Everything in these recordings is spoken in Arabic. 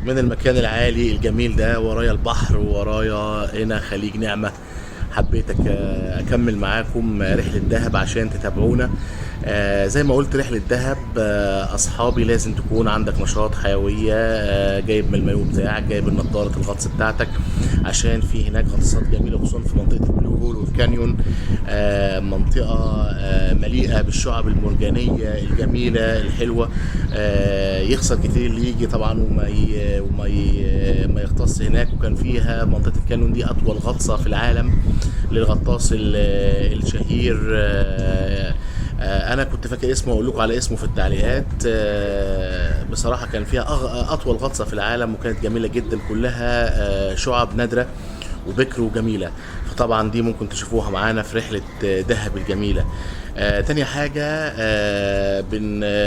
من المكان العالي الجميل ده، ورايا البحر ورايا هنا خليج نعمة. حبيت اكمل معاكم رحلة دهب عشان تتابعونا. زي ما قلت رحلة دهب، اصحابي لازم تكون عندك نشاط، حيوية، جايب من المايو بتاعك، جايب النضارة الغطس بتاعتك، عشان في هناك غطاسات جميلة خصوصا في منطقة البلو هول والكانيون. منطقة مليئة بالشعب المرجانية الجميلة الحلوة. يخسر كتير اللي يجي طبعا ما يغطس هناك. وكان فيها منطقة الكانيون دي أطول غطسة في العالم للغطاس الشهير. انا كنت فاكر اسمه، اقول لكم على اسمه في التعليقات. بصراحه كان فيها اطول غطسه في العالم، وكانت جميله جدا، كلها شعب نادره وبكر وجميله. فطبعا دي ممكن تشوفوها معانا في رحله دهب الجميله. تاني حاجة،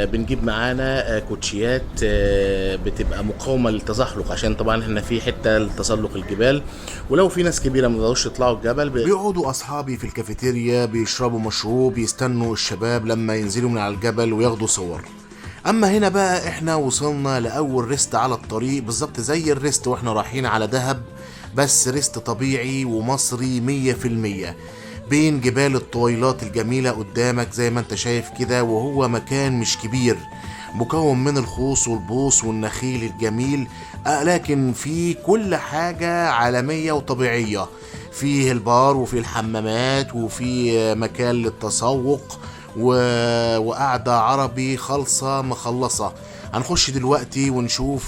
بنجيب معانا كوتشيات بتبقى مقاومة للتزحلق، عشان طبعا احنا في حتة لتسلق الجبال، ولو في ناس كبيرة ما يقدروش يطلعوا الجبل بيقعدوا أصحابي في الكافيتيريا بيشربوا مشروب، يستنوا الشباب لما ينزلوا من على الجبل وياخدوا صور. اما هنا بقى احنا وصلنا لاول ريست على الطريق، بالظبط زي الريست واحنا رايحين على دهب، بس ريست طبيعي ومصري 100%، بين جبال الطويلات الجميلة قدامك زي ما انت شايف كده. وهو مكان مش كبير، مكون من الخوص والبوص والنخيل الجميل، لكن فيه كل حاجة عالمية وطبيعية. فيه البار وفيه الحمامات وفيه مكان للتسوق وقعدة عربي خالصة مخلصة. هنخش دلوقتي ونشوف.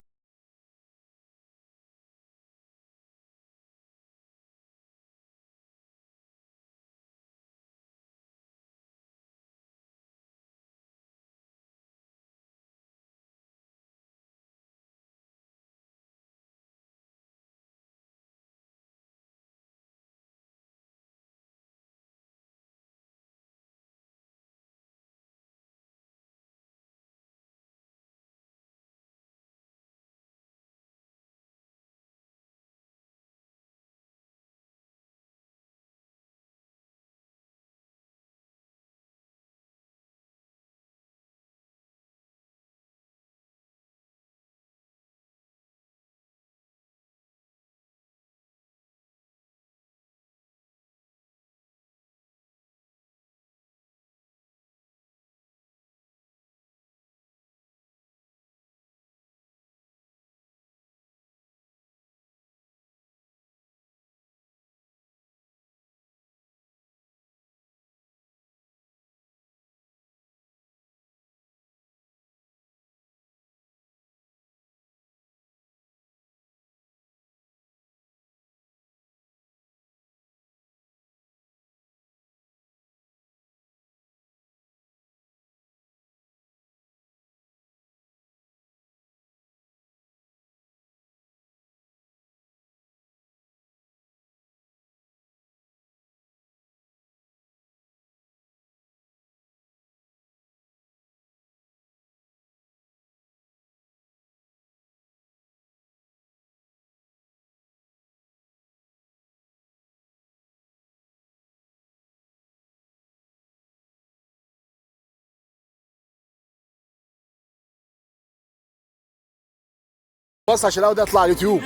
بص عشان اقعد اطلع على اليوتيوب.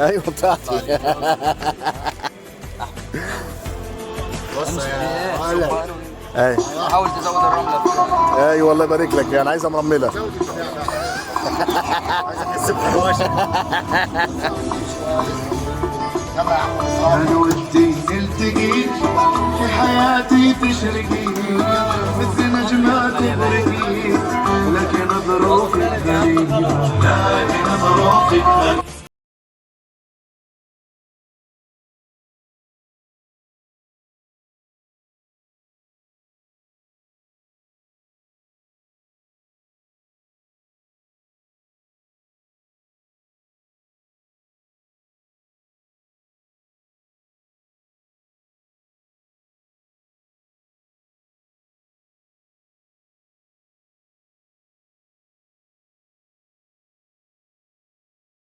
ايوه بتاعتي. بص يا ايوه، حاول تزود الرمله. ايوه والله يبارك لك، انا عايزها مرمله. عايز احس بحواشه. يلا يا عم. انا ودي نلتقي في حياتي تشرقي مثل نجمة تبرقي، لكن ظروفي تخليني، لكن ظروفي تخليني.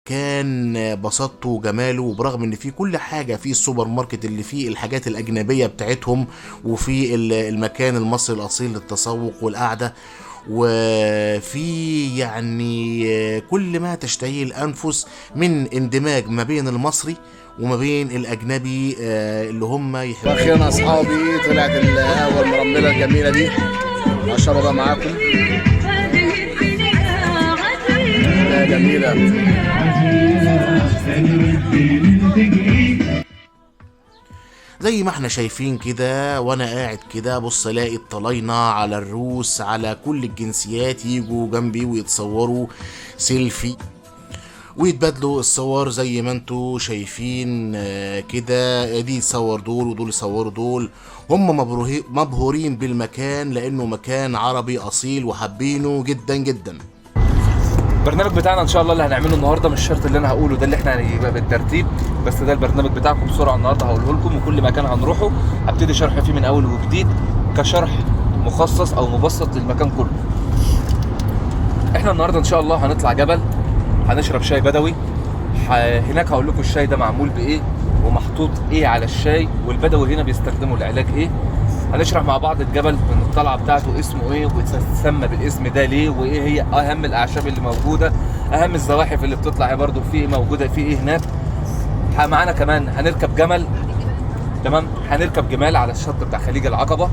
كان بساطته وجماله، وبرغم ان فيه كل حاجه، فيه السوبر ماركت اللي فيه الحاجات الاجنبيه بتاعتهم، وفي المكان المصري الاصيل للتسوق والقعده، وفي يعني كل ما تشتهيه الأنفس من اندماج ما بين المصري وما بين الأجنبي اللي هم يحبوا. واخيرا اصحابي طلعت القهوه المرمله الجميله دي، اشربها معاكم. لا جميله. زي ما احنا شايفين كده، وانا قاعد كده بص الاقي الطلاينة على الروس على كل الجنسيات يجوا جنبي ويتصوروا سيلفي ويتبادلوا الصور زي ما انتوا شايفين كده. دي يصور دول ودول يصوروا دول. هم مبهورين بالمكان لانه مكان عربي اصيل وحابينه جدا جدا. البرنامج بتاعنا ان شاء الله اللي هنعمله النهارده مش شرط اللي انا هقوله ده اللي احنا هيبقى بالترتيب، بس ده البرنامج بتاعكم بسرعه النهارده هقوله لكم، وكل مكان هنروحه هبتدي شرح فيه من اول وجديد كشرح مخصص او مبسط للمكان كله. احنا النهارده ان شاء الله هنطلع جبل، هنشرب شاي بدوي. هناك هقول لكم الشاي ده معمول بايه ومحطوط ايه على الشاي، والبدوي هنا بيستخدموا العلاج ايه. هنشرح مع بعض الجبل من الطلعه بتاعته اسمه ايه ويتسمى بالاسم ده ليه، وايه هي اهم الاعشاب اللي موجوده، اهم الزواحف اللي بتطلع برده في ايه موجوده في ايه هناك. معانا كمان هنركب جمل، تمام، هنركب جمال على الشط بتاع خليج العقبه.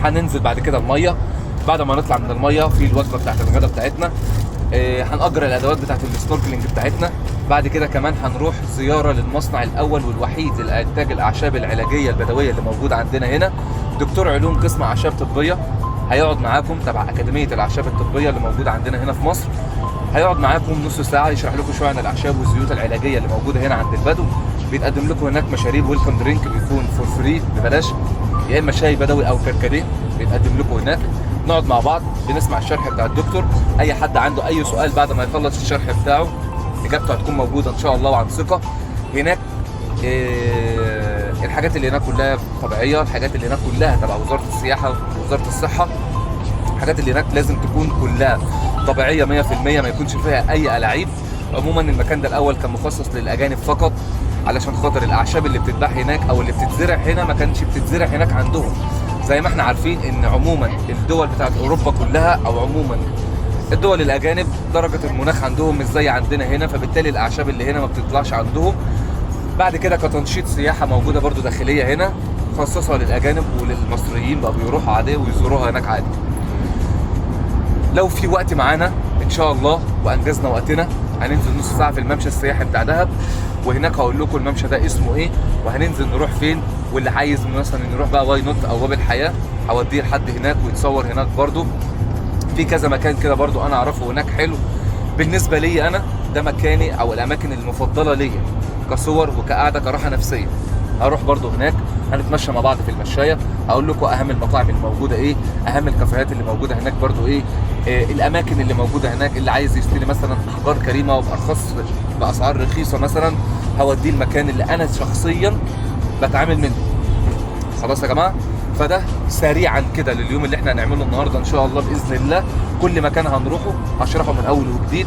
هننزل بعد كده الميه، بعد ما نطلع من الميه في الوجبه بتاعت الغدا بتاعتنا. هنأجر الادوات بتاعت السنوركلينج بتاعتنا. بعد كده كمان هنروح زياره للمصنع الاول والوحيد لانتاج الاعشاب العلاجيه البدويه اللي موجوده عندنا هنا. دكتور علوم قسم اعشاب طبيه هيقعد معاكم تبع اكاديميه الاعشاب الطبيه اللي موجوده عندنا هنا في مصر. هيقعد معاكم نص ساعه يشرح لكم شويه عن الاعشاب والزيوت العلاجيه اللي موجوده هنا عند البدو. بيتقدم لكم هناك مشاريب ويلكم درينك بيكون فور فري ببلاش، يا اما شاي بدوي او كركديه بيتقدم لكم هناك. نقعد مع بعض بنسمع الشرح بتاع الدكتور. اي حد عنده اي سؤال بعد ما يخلص الشرح بتاعه اجابته هتكون موجوده ان شاء الله وعن ثقه. هناك الحاجات اللي هناك كلها طبيعيه، الحاجات اللي هناك كلها تبع وزاره السياحه ووزاره الصحه. الحاجات اللي هناك لازم تكون كلها طبيعيه 100%، ما يكونش فيها اي الاعيب. عموما المكان ده الاول كان مخصص للاجانب فقط، علشان خاطر الاعشاب اللي بتتباع هناك او اللي بتتزرع هنا ما كانش بتتزرع هناك عندهم. زي ما احنا عارفين ان عموما الدول بتاعت اوروبا كلها او عموما الدول الاجانب درجه المناخ عندهم مش زي عندنا هنا، فبالتالي الاعشاب اللي هنا ما بتطلعش عندهم. بعد كده كتنشيط سياحه موجوده برضو داخليه هنا مخصصه للاجانب وللمصريين بقى بيروحوا عادي ويزوروها هناك عادي. لو في وقت معانا ان شاء الله وانجزنا وقتنا هننزل نص ساعه في الممشى السياحي بتاع دهب، وهناك هقول لكم الممشى ده اسمه ايه وهننزل نروح فين. واللي عايز مثلا نروح بقى واي نوت او باب الحياه هوديه لحد هناك ويتصور هناك برضو. في كذا مكان كده برضو انا اعرفه هناك حلو. بالنسبه لي انا ده مكاني او الاماكن المفضله ليا كصور وكقعده كراحه نفسيه. هروح برضو هناك هنتمشى مع بعض في المشايه، هقول لكم اهم المطاعم اللي موجوده ايه، اهم الكافيهات اللي موجوده هناك برضو ايه، الاماكن اللي موجوده هناك. اللي عايز يشتري مثلا احجار كريمه وبارخص باسعار رخيصه مثلا هوديه المكان اللي انا شخصيا بتعامل منه. خلاص يا جماعه، فده سريعا كده لليوم اللي احنا هنعمله النهارده ان شاء الله باذن الله. كل مكان هنروحه هشرحه من اول وجديد.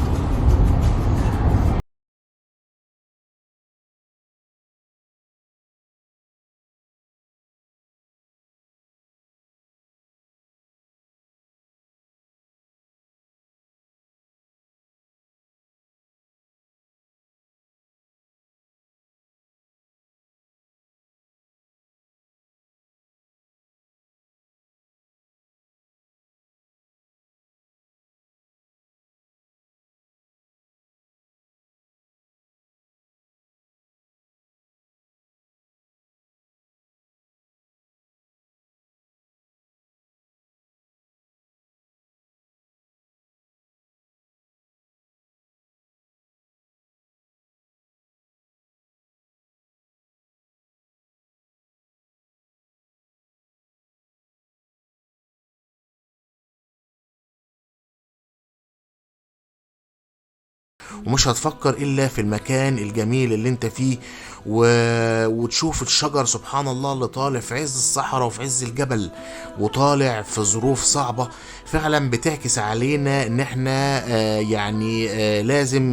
ومش هتفكر الا في المكان الجميل اللي انت فيه وتشوف الشجر سبحان الله اللي طالع في عز الصحراء وفي عز الجبل وطالع في ظروف صعبة، فعلا بتعكس علينا ان احنا يعني لازم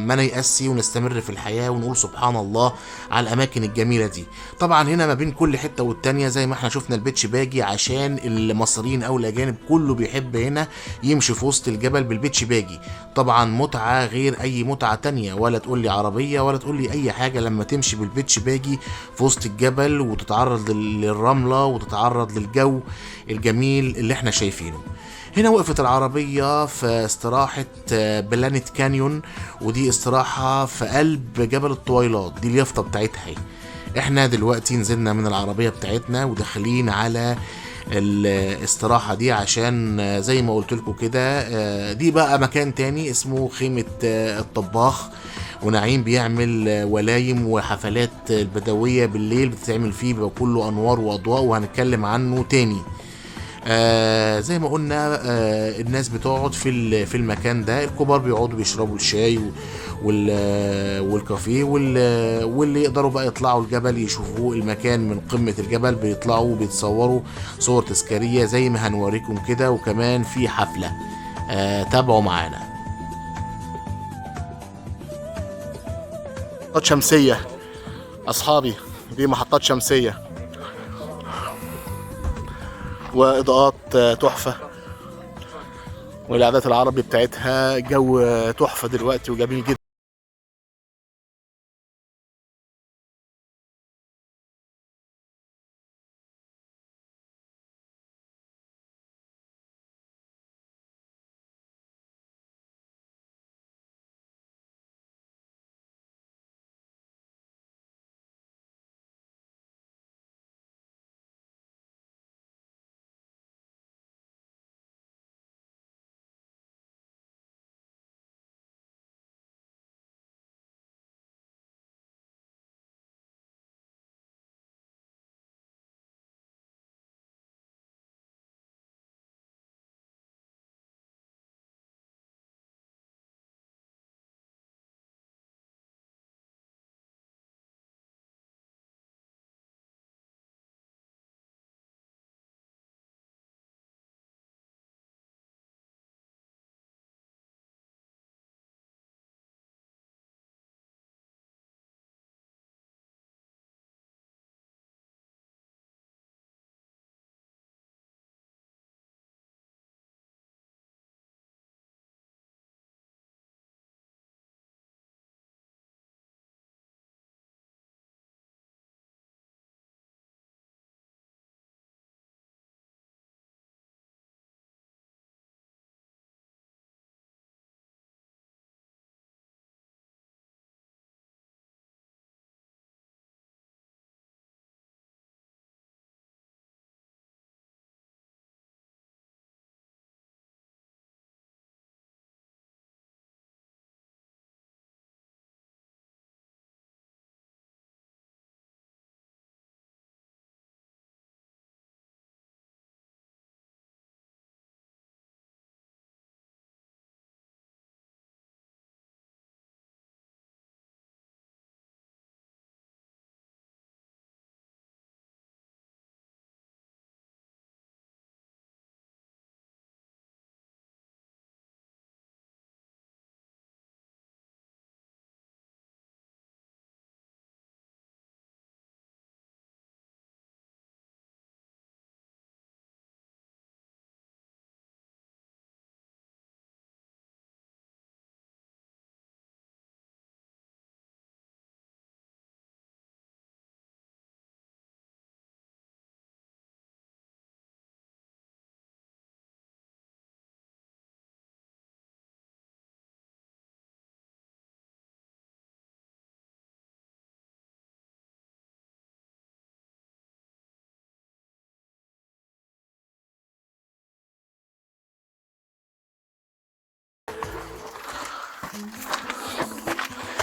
ما نيأسي ونستمر في الحياة ونقول سبحان الله على الاماكن الجميلة دي. طبعا هنا ما بين كل حتة والتانية زي ما احنا شفنا البيتش باجي، عشان المصريين او الاجانب كله بيحب هنا يمشي في وسط الجبل بالبيتش باجي. طبعا متعة غير اي متعة تانية، ولا تقول لي عربية ولا تقول لي اي حاجة لما تمشي بالبيتش باجي في وسط الجبل وتتعرض للرملة وتتعرض للجو الجميل اللي احنا شايفينه. هنا وقفت العربية في استراحة بلانت كانيون، ودي استراحة في قلب جبل الطويلات، دي اليافطة بتاعتها. احنا دلوقتي نزلنا من العربية بتاعتنا وداخلين على الاستراحة دي، عشان زي ما قلت لكم كده دي بقى مكان تاني اسمه خيمة الطباخ، ونعيم بيعمل ولايم وحفلات البدوية بالليل بتتعمل فيه، بيبقى كله انوار واضواء، وهنتكلم عنه تاني. زي ما قلنا الناس بتقعد في المكان ده، الكبار بيقعدوا بيشربوا الشاي والكافيه، واللي يقدروا بقى يطلعوا الجبل يشوفوا المكان من قمة الجبل بيطلعوا وبيتصوروا صور تذكارية زي ما هنوريكم كده، وكمان في حفلة. تابعوا معانا. محطات شمسية أصحابي، دي محطات شمسية وإضاءات تحفة، والإعداد العربي بتاعتها جو تحفة دلوقتي وجميل جدا.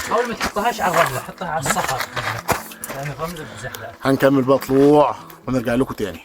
حاول ما تحطهاش على الرملة، حطها على الصخر، يعني الرملة بتزحلق. هنكمل بقى طلوع ونرجع لكم تاني.